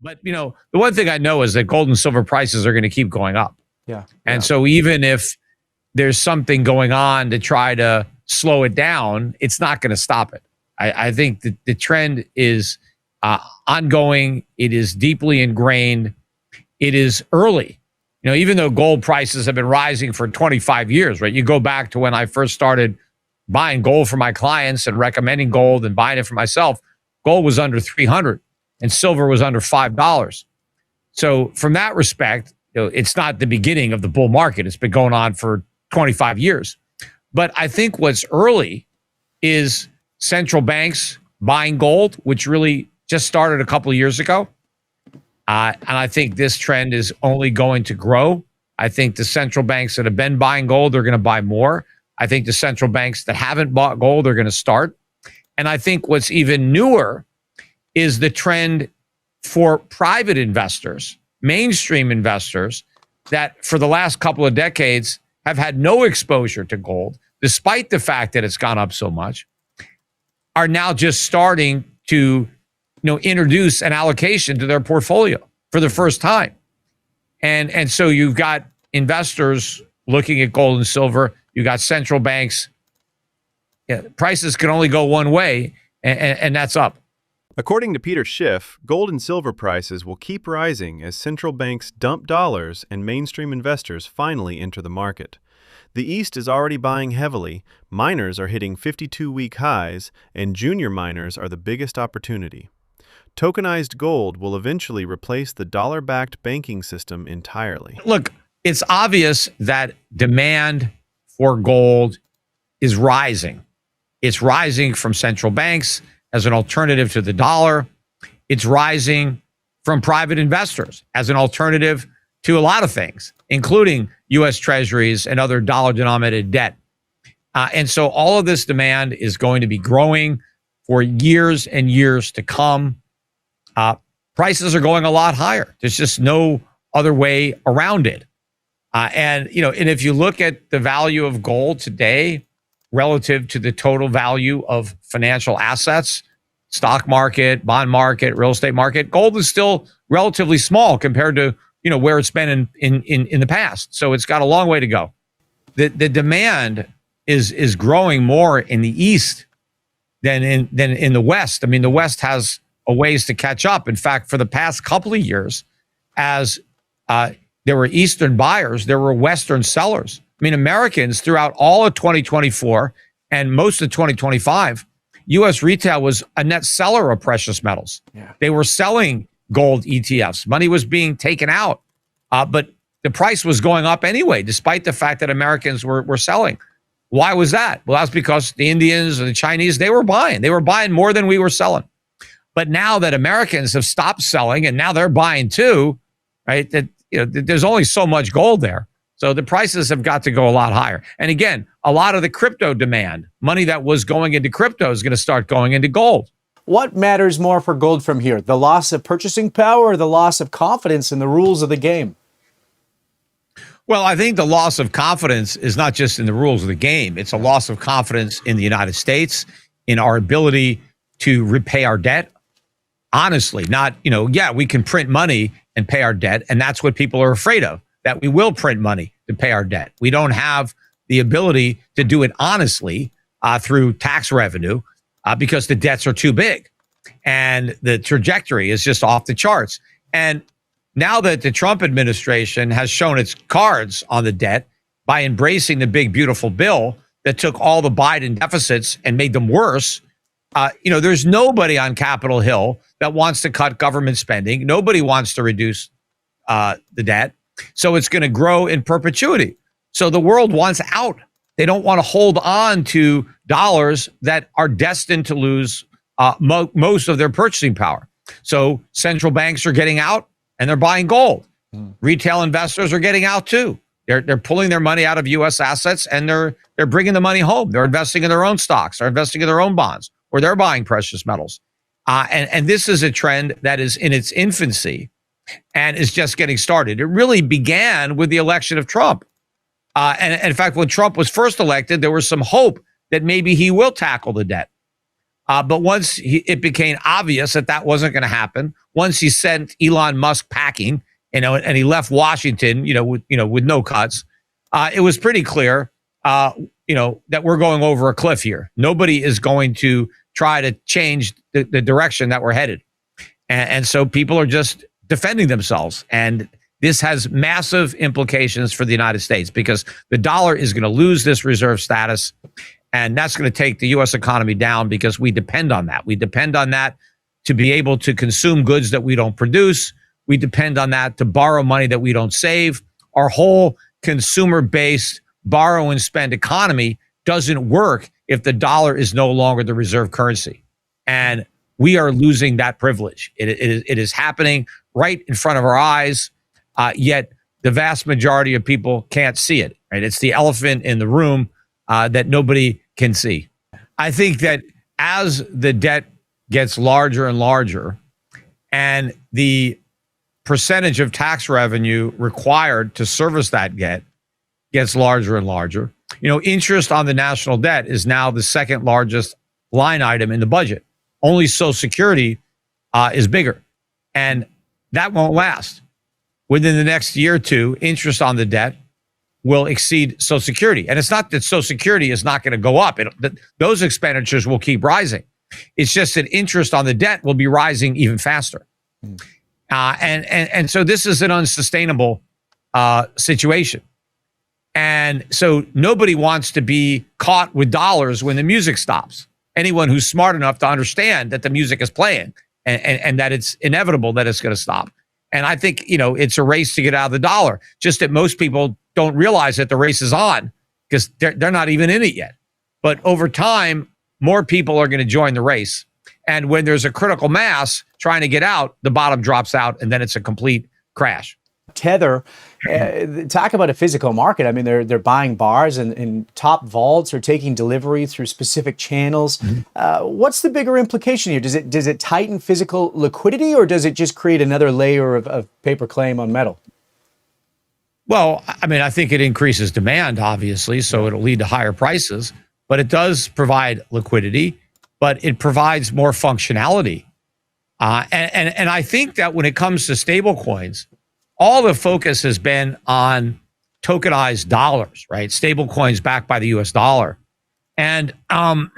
But, the one thing I know is that gold and silver prices are going to keep going up. Yeah. And so even if there's something going on to try to slow it down, it's not going to stop it. I think that the trend is ongoing. It is deeply ingrained. It is early. Even though gold prices have been rising for 25 years, right? You go back to when I first started buying gold for my clients and recommending gold and buying it for myself, gold was under 300 and silver was under $5. So from that respect, it's not the beginning of the bull market. It's been going on for 25 years. But I think what's early is central banks buying gold, which really just started a couple of years ago. And I think this trend is only going to grow. I think the central banks that have been buying gold are going to buy more. I think the central banks that haven't bought gold are going to start. And I think what's even newer is the trend for private investors, mainstream investors, that for the last couple of decades have had no exposure to gold, despite the fact that it's gone up so much, are now just starting to introduce an allocation to their portfolio for the first time. And so you've got investors looking at gold and silver. You got central banks. Prices can only go one way, and that's up. According to Peter Schiff, gold and silver prices will keep rising as central banks dump dollars and mainstream investors finally enter the market. The East is already buying heavily, miners are hitting 52-week highs, and junior miners are the biggest opportunity. Tokenized gold will eventually replace the dollar-backed banking system entirely. Look, it's obvious that demand for gold is rising. It's rising from central banks as an alternative to the dollar. It's rising from private investors as an alternative to a lot of things, including U.S. Treasuries and other dollar-denominated debt. And so all of this demand is going to be growing for years and years to come. Prices are going a lot higher. There's just no other way around it. And if you look at the value of gold today relative to the total value of financial assets, stock market, bond market, real estate market, gold is still relatively small compared to where it's been in the past. So it's got a long way to go. The demand is growing more in the East than in the West. I mean, the West has a ways to catch up. In fact, for the past couple of years, as there were Eastern buyers, there were Western sellers. I mean, Americans throughout all of 2024 and most of 2025, U.S. retail was a net seller of precious metals. Yeah. They were selling gold ETFs. Money was being taken out, but the price was going up anyway, despite the fact that Americans were selling. Why was that? Well, that's because the Indians and the Chinese, they were buying. They were buying more than we were selling. But now that Americans have stopped selling and now they're buying too, right? That there's only so much gold there. So the prices have got to go a lot higher. And again, a lot of the crypto demand, money that was going into crypto is going to start going into gold. What matters more for gold from here? The loss of purchasing power or the loss of confidence in the rules of the game? Well, I think the loss of confidence is not just in the rules of the game. It's a loss of confidence in the United States, in our ability to repay our debt. Honestly, not, we can print money and pay our debt. And that's what people are afraid of, that we will print money to pay our debt. We don't have the ability to do it honestly through tax revenue because the debts are too big. And the trajectory is just off the charts. And now that the Trump administration has shown its cards on the debt by embracing the big, beautiful bill that took all the Biden deficits and made them worse, there's nobody on Capitol Hill that wants to cut government spending. Nobody wants to reduce the debt. So it's going to grow in perpetuity. So the world wants out. They don't want to hold on to dollars that are destined to lose most of their purchasing power. So central banks are getting out and they're buying gold. Retail investors are getting out too. They're pulling their money out of U.S. assets and they're bringing the money home. They're investing in their own stocks. They're investing in their own bonds, or they're buying precious metals. And this is a trend that is in its infancy and is just getting started. It really began with the election of Trump. And in fact, when Trump was first elected, there was some hope that maybe he will tackle the debt. But once it became obvious that that wasn't going to happen, once he sent Elon Musk packing, and he left Washington, with no cuts, it was pretty clear, that we're going over a cliff here. Nobody is going to try to change the direction that we're headed. And so people are just defending themselves. And this has massive implications for the United States because the dollar is going to lose this reserve status. And that's going to take the U.S. economy down because we depend on that. We depend on that to be able to consume goods that we don't produce. We depend on that to borrow money that we don't save. Our whole consumer-based borrow and spend economy doesn't work if the dollar is no longer the reserve currency. And we are losing that privilege. It is happening right in front of our eyes, yet the vast majority of people can't see it. Right? It's the elephant in the room that nobody can see. I think that as the debt gets larger and larger, and the percentage of tax revenue required to service that debt gets larger and larger, interest on the national debt is now the second largest line item in the budget. Only Social Security is bigger, and that won't last. Within the next year or two, interest on the debt will exceed Social Security. And it's not that Social Security is not going to go up. Those expenditures will keep rising. It's just that interest on the debt will be rising even faster. And so this is an unsustainable situation. And so nobody wants to be caught with dollars when the music stops. Anyone who's smart enough to understand that the music is playing and that it's inevitable that it's going to stop. And I think, it's a race to get out of the dollar. Just that most people don't realize that the race is on because they're not even in it yet. But over time, more people are going to join the race. And when there's a critical mass trying to get out, the bottom drops out and then it's a complete crash. Tether, talk about a physical market. I mean, they're buying bars and top vaults are taking delivery through specific channels. What's the bigger implication here? Does it tighten physical liquidity or does it just create another layer of paper claim on metal? Well, I mean, I think it increases demand, obviously, so it'll lead to higher prices, but it does provide liquidity, but it provides more functionality. And I think that when it comes to stable coins, all the focus has been on tokenized dollars, right? Stable coins backed by the US dollar. And I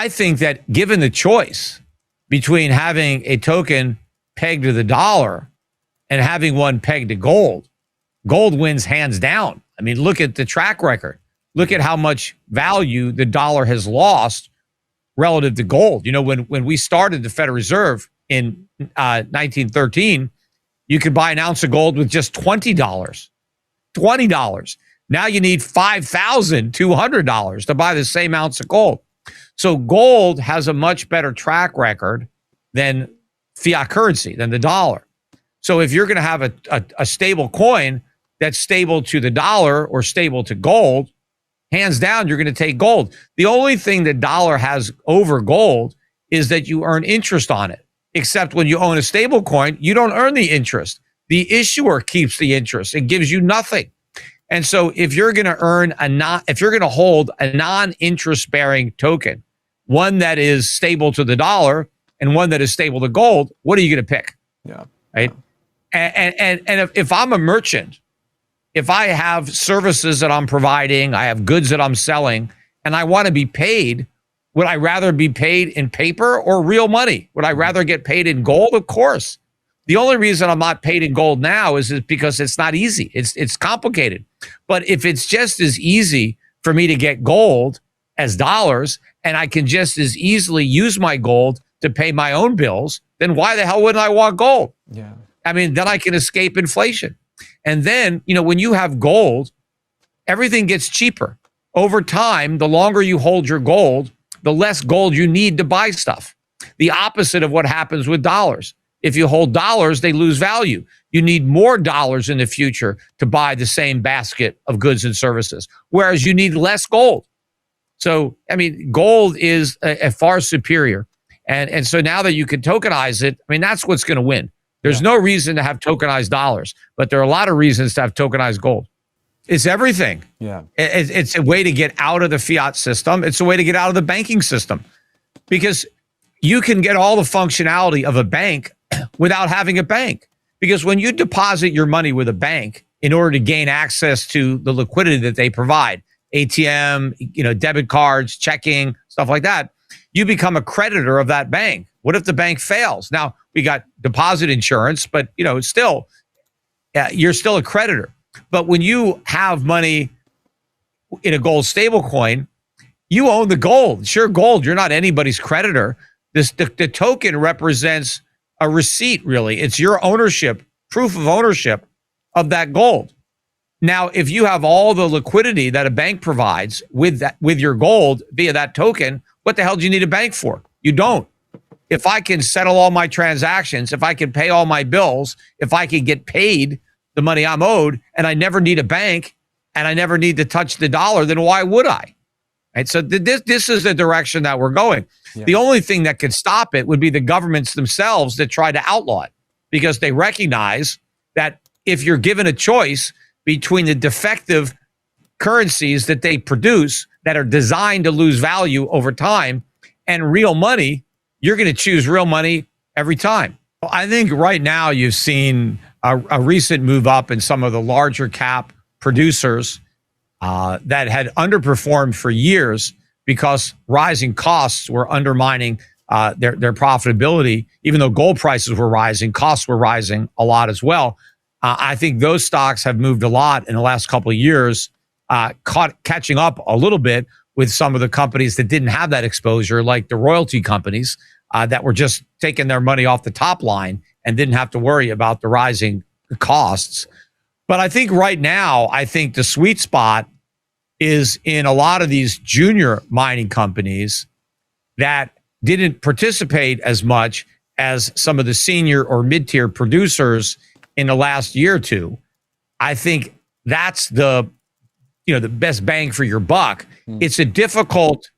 think that given the choice between having a token pegged to the dollar and having one pegged to gold, gold wins hands down. I mean, look at the track record. Look at how much value the dollar has lost relative to gold. When we started the Federal Reserve in 1913, you could buy an ounce of gold with just $20. $20. Now you need $5,200 to buy the same ounce of gold. So gold has a much better track record than fiat currency, than the dollar. So if you're going to have a stable coin that's stable to the dollar or stable to gold, hands down, you're going to take gold. The only thing the dollar has over gold is that you earn interest on it. Except when you own a stable coin, you don't earn the interest. The issuer keeps the interest. It gives you nothing. And so if you're going to hold a non-interest bearing token, one that is stable to the dollar and one that is stable to gold, what are you going to pick? Yeah. Right. And if I'm a merchant, if I have services that I'm providing, I have goods that I'm selling, and I want to be paid, would I rather be paid in paper or real money? Would I rather get paid in gold? Of course. The only reason I'm not paid in gold now is because it's not easy. It's complicated. But if it's just as easy for me to get gold as dollars, and I can just as easily use my gold to pay my own bills, then why the hell wouldn't I want gold? Yeah. I mean, then I can escape inflation. And then, when you have gold, everything gets cheaper. Over time, the longer you hold your gold, the less gold you need to buy stuff. The opposite of what happens with dollars. If you hold dollars, they lose value. You need more dollars in the future to buy the same basket of goods and services, whereas you need less gold. So, I mean, gold is a far superior. And so now that you can tokenize it, I mean, that's what's going to win. There's no reason to have tokenized dollars, but there are a lot of reasons to have tokenized gold. It's everything. Yeah. It's a way to get out of the fiat system. It's a way to get out of the banking system. because you can get all the functionality of a bank without having a bank. Because when you deposit your money with a bank in order to gain access to the liquidity that they provide, ATM, debit cards, checking, stuff like that, you become a creditor of that bank. What if the bank fails? Now, we got deposit insurance, but still, you're still a creditor. But when you have money in a gold stablecoin, you own the gold. It's your gold. You're not anybody's creditor. The token represents a receipt, really. It's your ownership, proof of ownership of that gold. Now, if you have all the liquidity that a bank provides with your gold via that token, what the hell do you need a bank for? You don't. If I can settle all my transactions, if I can pay all my bills, if I can get paid the money I'm owed, and I never need a bank, and I never need to touch the dollar, then why would I? Right? So this is the direction that we're going. Yeah. The only thing that could stop it would be the governments themselves that try to outlaw it, because they recognize that if you're given a choice between the defective currencies that they produce that are designed to lose value over time and real money, you're going to choose real money every time. I think right now you've seen a recent move up in some of the larger cap producers that had underperformed for years because rising costs were undermining their profitability. Even though gold prices were rising, costs were rising a lot as well. I think those stocks have moved a lot in the last couple of years, catching up a little bit with some of the companies that didn't have that exposure, like the royalty companies that were just taking their money off the top line and didn't have to worry about the rising costs. But I think right now, the sweet spot is in a lot of these junior mining companies that didn't participate as much as some of the senior or mid-tier producers in the last year or two. I think that's the best bang for your buck. It's a difficult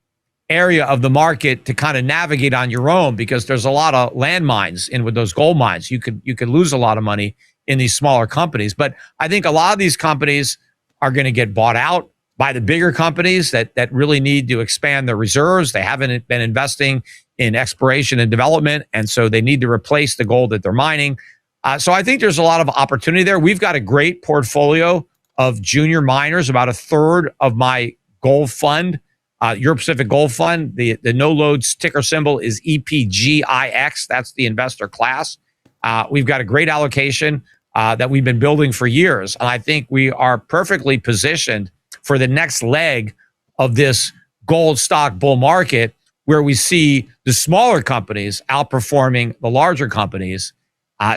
area of the market to kind of navigate on your own because there's a lot of landmines in with those gold mines. You could lose a lot of money in these smaller companies. But I think a lot of these companies are going to get bought out by the bigger companies that really need to expand their reserves. They haven't been investing in exploration and development, and so they need to replace the gold that they're mining. So I think there's a lot of opportunity there. We've got a great portfolio of junior miners. About a third of my gold fund, Euro Pacific Gold Fund, the no loads ticker symbol is EPGIX. That's the investor class. We've got a great allocation that we've been building for years. And I think we are perfectly positioned for the next leg of this gold stock bull market, where we see the smaller companies outperforming the larger companies.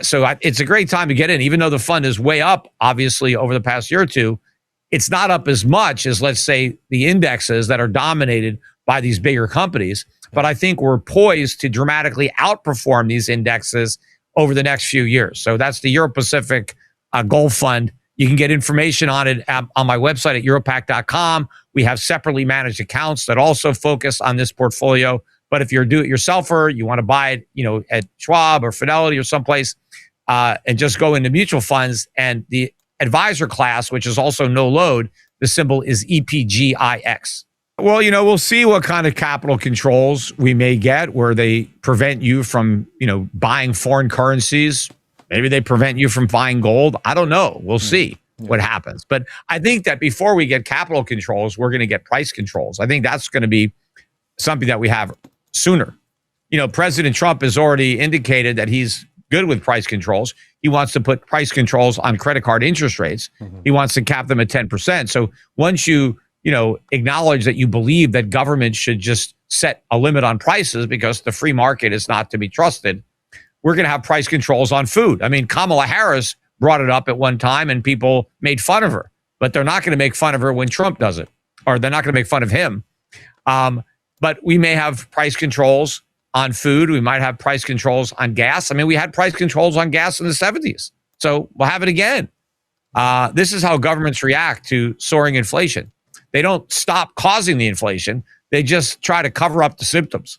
So it's a great time to get in, even though the fund is way up, obviously, over the past year or two. It's not up as much as, let's say, the indexes that are dominated by these bigger companies. But I think we're poised to dramatically outperform these indexes over the next few years. So that's the Euro Pacific Gold Fund. You can get information on it on my website at europac.com. We have separately managed accounts that also focus on this portfolio. But if you're a do-it-yourselfer, you want to buy it, at Schwab or Fidelity or someplace, and just go into mutual funds, and the advisor class, which is also no load, the symbol is EPGIX. Well, we'll see what kind of capital controls we may get, where they prevent you from, buying foreign currencies. Maybe they prevent you from buying gold. I don't know. We'll see what happens. But I think that before we get capital controls, we're going to get price controls. I think that's going to be something that we have sooner. President Trump has already indicated that he's good with price controls. He wants to put price controls on credit card interest rates. He wants to cap them at 10%. So once you acknowledge that you believe that government should just set a limit on prices because the free market is not to be trusted, we're going to have price controls on food. I mean, Kamala Harris brought it up at one time and people made fun of her, but they're not going to make fun of her when Trump does it, or they're not going to make fun of him. But we may have price controls on food. We might have price controls on gas. I mean, we had price controls on gas in the 70s. So we'll have it again. This is how governments react to soaring inflation. They don't stop causing the inflation. They just try to cover up the symptoms.